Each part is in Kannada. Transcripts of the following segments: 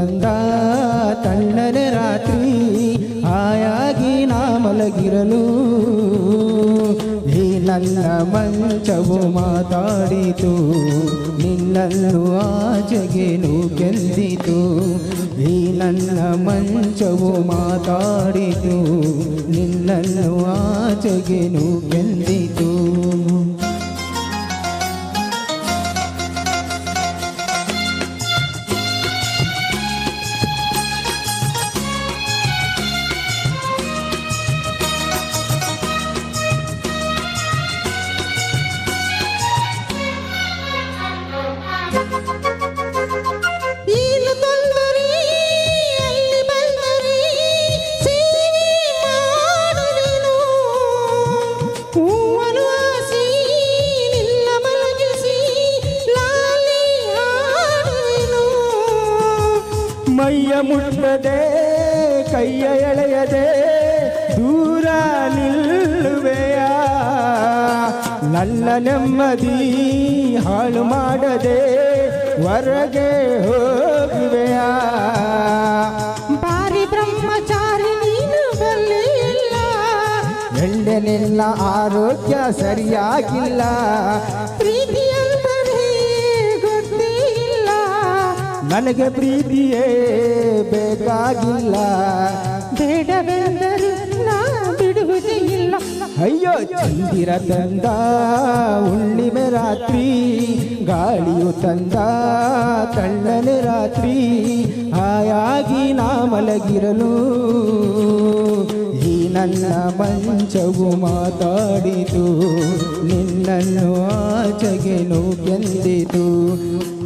ತಂದ ತಣ್ಣನೆ ರಾತ್ರಿ ಹಾಯಾಗಿ ನಾ ಮಲಗಿರಲು ಈ ನನ್ನ ಮಂಚವು ಮಾತಾಡಿತು ನಿನ್ನನ್ನು ಆಚೆಗೆ ನೂಕೆಂದಿತು ಈ ನನ್ನ ಮಂಚವು ಮಾತಾಡಿತು ನಿನ್ನನ್ನು ಆಚೆಗೆ ನೂಕೆಂದಿತು ಮೈಯ ಮುಟ್ಟದೆ ಕೈಯ ಎಳೆಯದೆ ದೂರ ನಿಲ್ಲುವೆಯ ನನ್ನ ನೆಮ್ಮದಿ ಹಾಳು ಮಾಡದೆ ಹೊರಗೆ ಹೋಗುವೆಯ ಬಾರಿ ಬ್ರಹ್ಮಚಾರಿ ನೀನು ಬಲ್ಲಿಲ್ಲ ಹೆಣ್ಣೆನಿಲ್ಲ ಆರೋಗ್ಯ ಸರಿಯಾಗಿಲ್ಲ ಪ್ರೀತಿಯಂದರೆ ಗೊತ್ತಿಲ್ಲ ನನಗೆ ಪ್ರೀತಿಯೇ ಬೇಕಾಗಿಲ್ಲ ಬೇಡವೆಂದರೂ ನಾ ಬಿಡುವುದೇ ಇಲ್ಲ ಅಯ್ಯೋ ಚಂದಿರ ತಂದ ಹುಣ್ಣಿಮೆ ರಾತ್ರಿ ಗಾಳಿಯು ತಂದ ತಣ್ಣನೆ ರಾತ್ರಿ ಹಾಯಾಗಿ ನಾ ಮಲಗಿರಲು ಈ ನನ್ನ ಮಂಚವು ಮಾತಾಡಿತು ನಿನ್ನನ್ನು ಆಚೆಗೆ ನೂಕೆಂದಿತು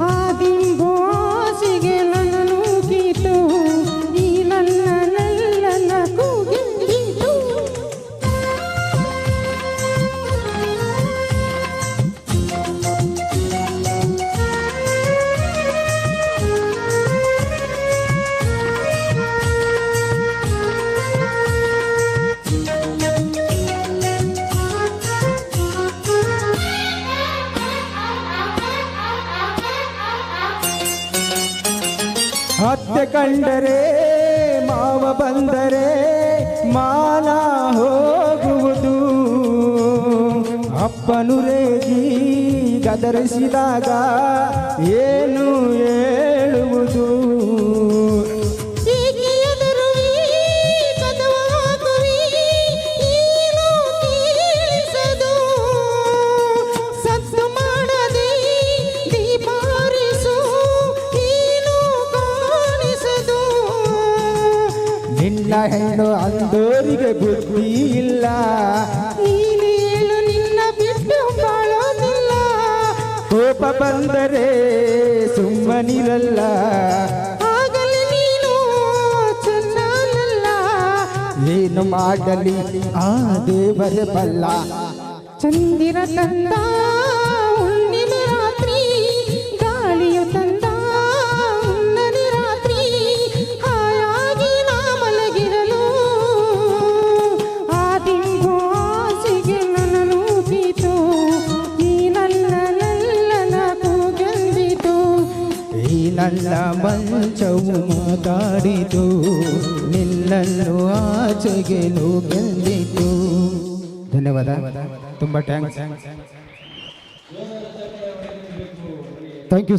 ಆ ದಿಂಬು ಆಸೆಗೆ ನನ್ನ ನೂಕಿತು ಈ ನನ್ನ ಕೂಗಿತು ಅತ್ತೆ ಕಂಡರೆ ಮಾವ ಬಂದರೆ ಮಾನ ಹೋಗುವುದು ಅಪ್ಪನು ರೇಗಿ ಗದರಿಸಿದಾಗ ಏನು ಹೇಳುವುದು ನಿನ್ನ ಹೆಣ್ಣು ಅಂದೋರಿಗೆ ಬುದ್ಧಿ ಇಲ್ಲ ನೀನು ನಿನ್ನ ಬಿಟ್ಟು ಬಾಳೋದಿಲ್ಲ ಕೋಪ ಬಂದರೆ ಸುಮ್ಮನಿರಲ್ಲ ಆಗಲಿ ನೀನು ಚೆನ್ನಾನಲ್ಲ ಏನು ಮಾಡಲಿ ಆ ದೇವರೇ ಬಲ್ಲ ಚಂದಿರ ತಂದ ಹುಣ್ಣಿಮೆ ರಾತ್ರಿ ಗಾಳಿಯು ತಂದ ಹುಣ್ಣನೆ ರಾತ್ರಿ ಹಾಯಾಗಿ ನಾ ಮಲಗಿರಲು ಆ ದಿಂಬು ಆಸೆಗೆ ನನ್ನ ನೂಕಿತು ಈ ನನ್ನ ಕೂಗೆಂದಿತು ಈ ನನ್ನ ಮಂಚವು ಮಾತಾಡಿತು ನಿನ್ನನ್ನು ಆಚೆಗೆ ನೂಕೆಂದಿತು ಧನ್ಯವಾದ ತುಂಬ ಥ್ಯಾಂಕ್ಸ್ ಥ್ಯಾಂಕ್ ಯು